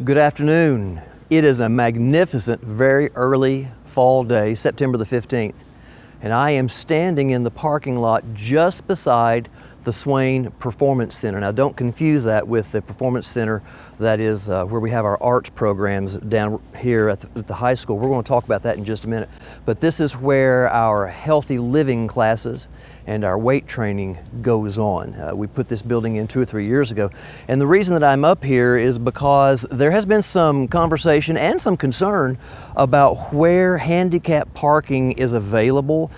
Good afternoon. It is a magnificent, very early fall day, September the 15th, and I am standing in the parking lot just beside the Swain Performance Center. Now don't confuse that with the Performance Center that is where we have our arts programs down here at the high school. We're going to talk about that in just a minute. But this is where our healthy living classes and our weight training goes on. We put this building in 2 or 3 years ago. And the reason that I'm up here is because there has been some conversation and some concern about where handicap parking is available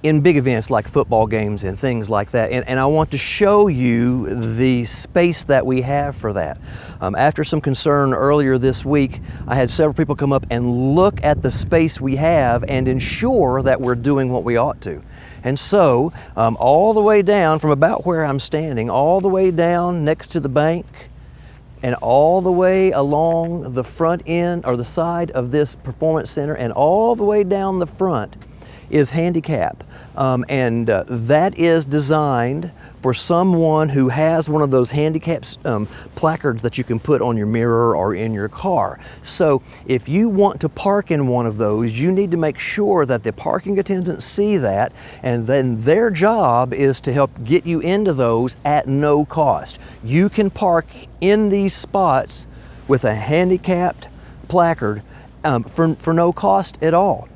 in big events like football games and things like that. And I want to show you the space that we have for that. After some concern earlier this week, I had several people come up and look at the space we have and ensure that we're doing what we ought to. And so, all the way down from about where I'm standing, all the way down next to the bank, and all the way along the front end or the side of this performance center, and all the way down the front is handicap. That is designed for someone who has one of those handicap placards that you can put on your mirror or in your car. So if you want to park in one of those, you need to make sure that the parking attendants see that, and then their job is to help get you into those at no cost. You can park in these spots with a handicapped placard for no cost at all.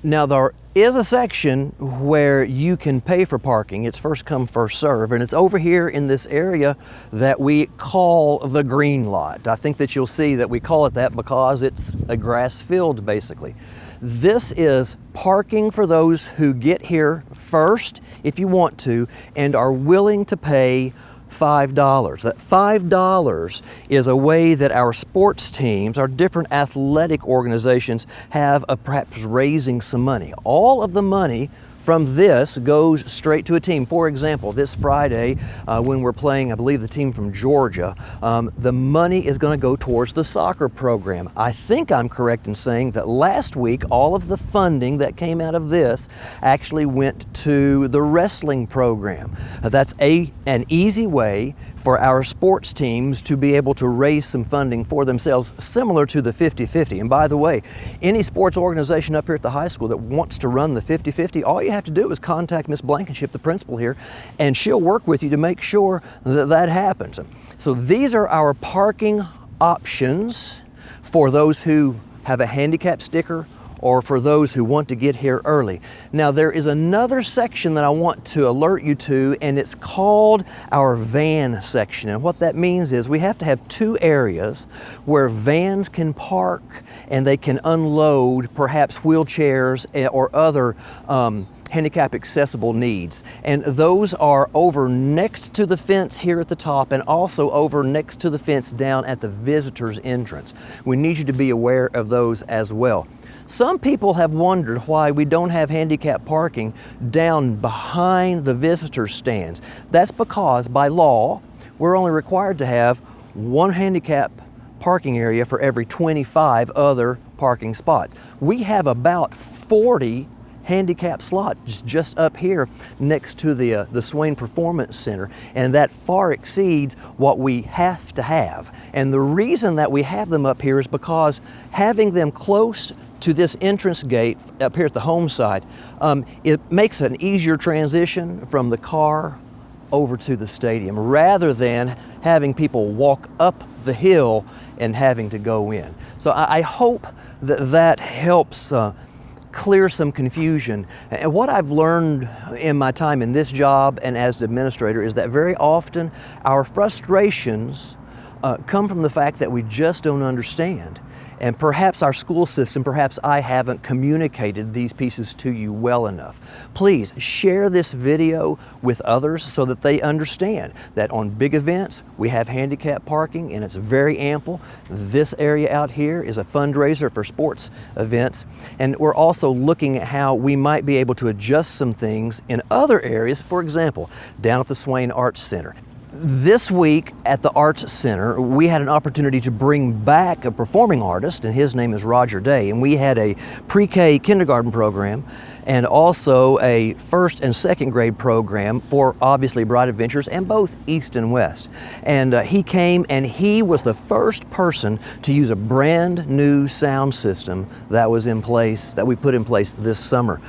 Now there is a section where you can pay for parking. It's first come, first serve, and it's over here in this area that we call the green lot. I think that you'll see that we call it that because it's a grass field basically. This is parking for those who get here first if you want to and are willing to pay $5. That $5 is a way that our sports teams, our different athletic organizations have of perhaps raising some money. All of the money from this goes straight to a team. For example, this Friday when we're playing, I believe, the team from Georgia, the money is going to go towards the soccer program. I think I'm correct in saying that last week all of the funding that came out of this actually went to the wrestling program. That's an easy way for our sports teams to be able to raise some funding for themselves, similar to the 50-50. And by the way, any sports organization up here at the high school that wants to run the 50-50, all you have to do is contact Miss Blankenship, the principal here, and she'll work with you to make sure that that happens. So these are our parking options for those who have a handicap sticker or for those who want to get here early. Now there is another section that I want to alert you to, and it's called our van section. And what that means is we have to have 2 areas where vans can park and they can unload perhaps wheelchairs or other handicap accessible needs. And those are over next to the fence here at the top and also over next to the fence down at the visitors entrance. We need you to be aware of those as well. Some people have wondered why we don't have handicap parking down behind the visitor stands. That's because by law, we're only required to have 1 handicap parking area for every 25 other parking spots. We have about 40 handicap slots just up here next to the Swain Performance Center, and that far exceeds what we have to have. And the reason that we have them up here is because having them close to this entrance gate up here at the home side, it makes an easier transition from the car over to the stadium rather than having people walk up the hill and having to go in. So I hope that that helps clear some confusion. And what I've learned in my time in this job and as the administrator is that very often our frustrations come from the fact that we just don't understand. And perhaps our school system, perhaps I haven't communicated these pieces to you well enough. Please share this video with others so that they understand that on big events, we have handicap parking and it's very ample. This area out here is a fundraiser for sports events. And we're also looking at how we might be able to adjust some things in other areas. For example, down at the Swain Arts Center. This week at the Arts Center, we had an opportunity to bring back a performing artist, and his name is Roger Day. And we had a pre-K kindergarten program, and also a first and second grade program for obviously Bright Adventures and both East and West. And he came and he was the first person to use a brand new sound system that was in place, that we put in place this summer.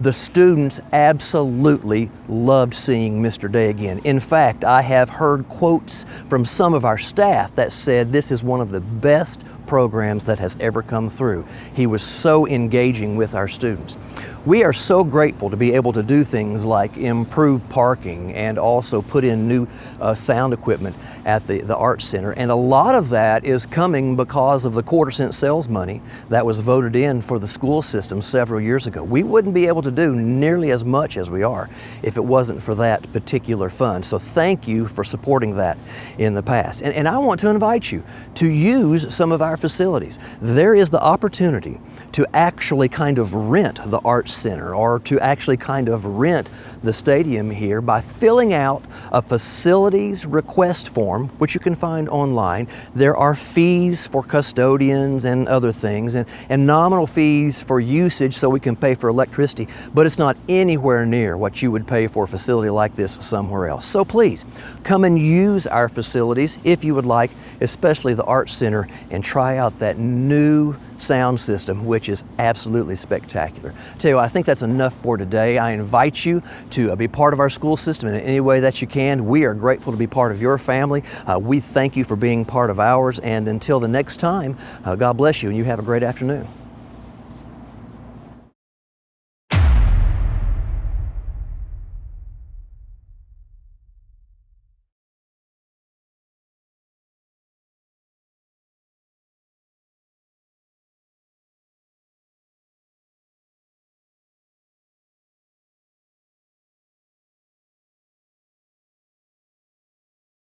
The students absolutely loved seeing Mr. Day again. In fact, I have heard quotes from some of our staff that said this is one of the best programs that has ever come through. He was so engaging with our students. We are so grateful to be able to do things like improve parking and also put in new sound equipment at the Arts Center. And a lot of that is coming because of the quarter-cent sales money that was voted in for the school system several years ago. We wouldn't be able to do nearly as much as we are if it wasn't for that particular fund. So thank you for supporting that in the past. And I want to invite you to use some of our facilities. There is the opportunity to actually kind of rent the Arts Center or to actually kind of rent the stadium here by filling out a facilities request form, which you can find online. There are fees for custodians and other things and nominal fees for usage so we can pay for electricity, but it's not anywhere near what you would pay for a facility like this somewhere else. So please come and use our facilities if you would like, especially the Arts Center, and try out that new sound system, which is absolutely spectacular. I tell you what, I think that's enough for today. I invite you to be part of our school system in any way that you can. We are grateful to be part of your family. We thank you for being part of ours, and until the next time, God bless you and you have a great afternoon.